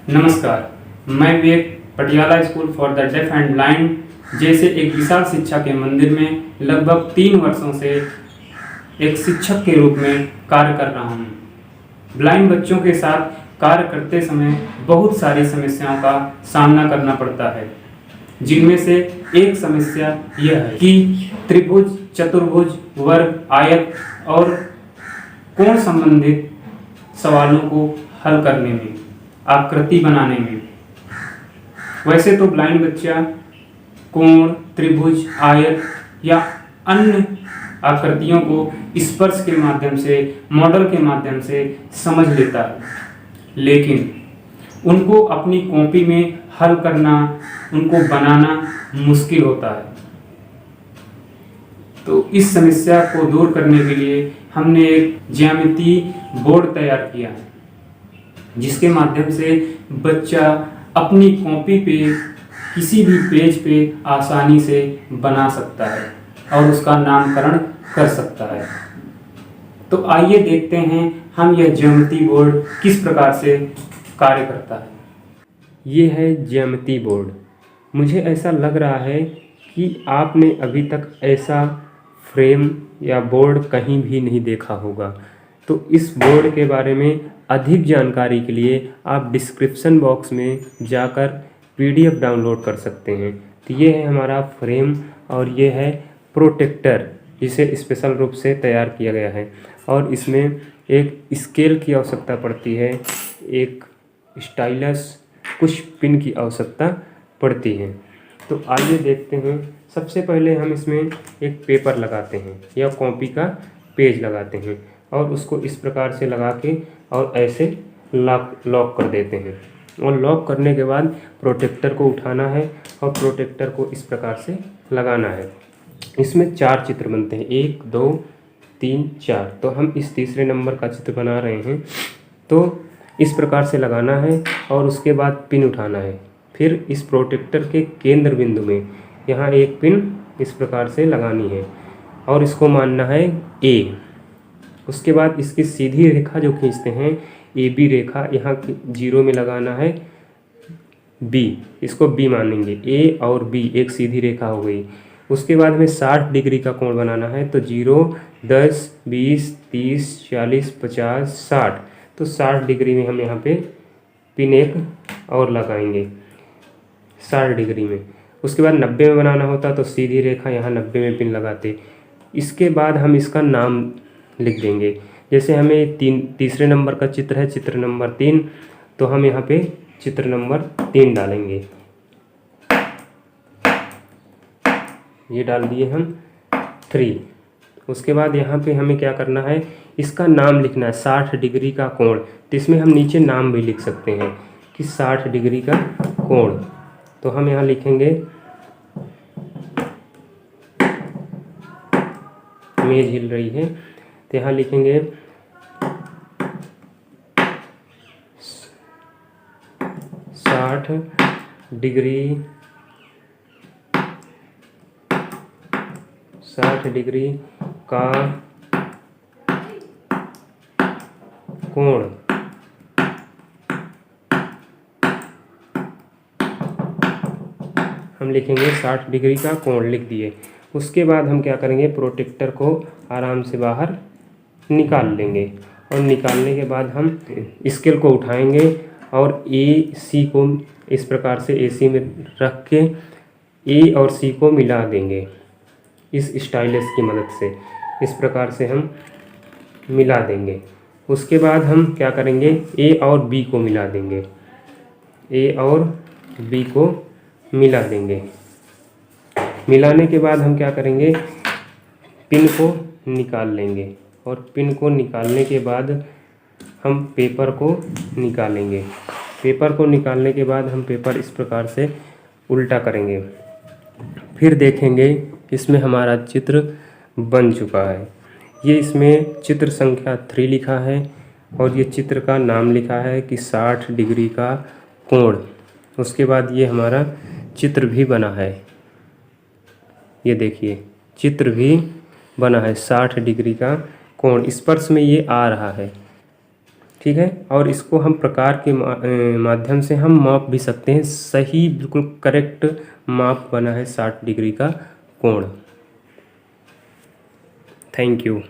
नमस्कार, मैं Vivek Patiala school for the deaf and blind जैसे एक विशाल शिक्षा के मंदिर में लगभग 3 वर्षों से एक शिक्षक के रूप में कार्य कर रहा हूँ। ब्लाइंड बच्चों के साथ कार्य करते समय बहुत सारी समस्याओं का सामना करना पड़ता है, जिनमें से एक समस्या यह है कि त्रिभुज, चतुर्भुज, वर्ग, आयत और कोण संबंधित सवालों को हल करने में, आकृति बनाने में। वैसे तो ब्लाइंड बच्चा कोण, त्रिभुज, आयत या अन्य आकृतियों को स्पर्श के माध्यम से, मॉडल के माध्यम से समझ लेता है, लेकिन उनको अपनी कॉपी में हल करना, उनको बनाना मुश्किल होता है। तो इस समस्या को दूर करने के लिए हमने एक ज्यामिति बोर्ड तैयार किया है, जिसके माध्यम से बच्चा अपनी कॉपी पे किसी भी पेज पे आसानी से बना सकता है और उसका नामकरण कर सकता है। तो आइए देखते हैं हम यह ज्यामिति बोर्ड किस प्रकार से कार्य करता है। ये है ज्यामिति बोर्ड। मुझे ऐसा लग रहा है कि आपने अभी तक ऐसा फ्रेम या बोर्ड कहीं भी नहीं देखा होगा। तो इस बोर्ड के बारे में अधिक जानकारी के लिए आप डिस्क्रिप्शन बॉक्स में जाकर PDF डाउनलोड कर सकते हैं। तो ये है हमारा फ्रेम और ये है प्रोटेक्टर, जिसे स्पेशल रूप से तैयार किया गया है। और इसमें एक स्केल की आवश्यकता पड़ती है, एक स्टाइलस, कुछ पिन की आवश्यकता पड़ती है। तो आइए देखते हैं। सबसे पहले हम इसमें एक पेपर लगाते हैं या कॉपी का पेज लगाते हैं और उसको इस प्रकार से लगा के और ऐसे लॉक कर देते हैं। और लॉक करने के बाद प्रोटेक्टर को उठाना है और प्रोटेक्टर को इस प्रकार से लगाना है। इसमें 4 चित्र बनते हैं, 1 2 3 4। तो हम इस तीसरे नंबर का चित्र बना रहे हैं। तो इस प्रकार से लगाना है और उसके बाद पिन उठाना है। फिर इस प्रोटेक्टर के केंद्र बिंदु में यहाँ एक पिन इस प्रकार से लगानी है और इसको मानना है A। उसके बाद इसकी सीधी रेखा जो खींचते हैं, AB रेखा, यहाँ 0 में लगाना है B। इसको B मानेंगे। A और B एक सीधी रेखा हो गई। उसके बाद हमें 60 डिग्री का कोण बनाना है। तो 0, 10, 20, 30, 40, 50, 60। तो 60 डिग्री में हम यहाँ पे पिन एक और लगाएंगे 60 डिग्री में। उसके बाद 90 में बनाना होता तो सीधी रेखा यहाँ 90 में पिन लगाते। इसके बाद हम इसका नाम लिख देंगे। जैसे हमें तीसरे नंबर का चित्र है, चित्र नंबर 3, तो हम यहाँ पे चित्र नंबर 3 डालेंगे। ये डाल दिए हम 3। उसके बाद यहाँ पे हमें क्या करना है, इसका नाम लिखना है, 60 डिग्री का कोण। तो इसमें हम नीचे नाम भी लिख सकते हैं कि 60 डिग्री का कोण। तो हम यहाँ लिखेंगे, मेज हिल रही है, तो यहाँ लिखेंगे 60 डिग्री का कोण। हम लिखेंगे 60 डिग्री का कोण, लिख दिए। उसके बाद हम क्या करेंगे, प्रोटेक्टर को आराम से बाहर निकाल लेंगे और निकालने के बाद हम स्केल को उठाएंगे और AC को इस प्रकार से AC में रख के A और C को मिला देंगे इस स्टाइलस की मदद से। इस प्रकार से हम मिला देंगे। उसके बाद हम क्या करेंगे, A और B को मिला देंगे, A और B को मिला देंगे। मिलाने के बाद हम क्या करेंगे, पिन को निकाल लेंगे और पिन को निकालने के बाद हम पेपर को निकालेंगे। पेपर को निकालने के बाद हम पेपर इस प्रकार से उल्टा करेंगे। फिर देखेंगे इसमें हमारा चित्र बन चुका है। ये इसमें चित्र संख्या 3 लिखा है और ये चित्र का नाम लिखा है कि 60 डिग्री का कोण। उसके बाद ये हमारा चित्र भी बना है। ये देखिए चित्र भी बना है 60 डिग्री का कोण। स्पर्श में ये आ रहा है। ठीक है। और इसको हम प्रकार के माध्यम से हम माप भी सकते हैं। सही बिल्कुल करेक्ट माप बना है 60 डिग्री का कोण। Thank you.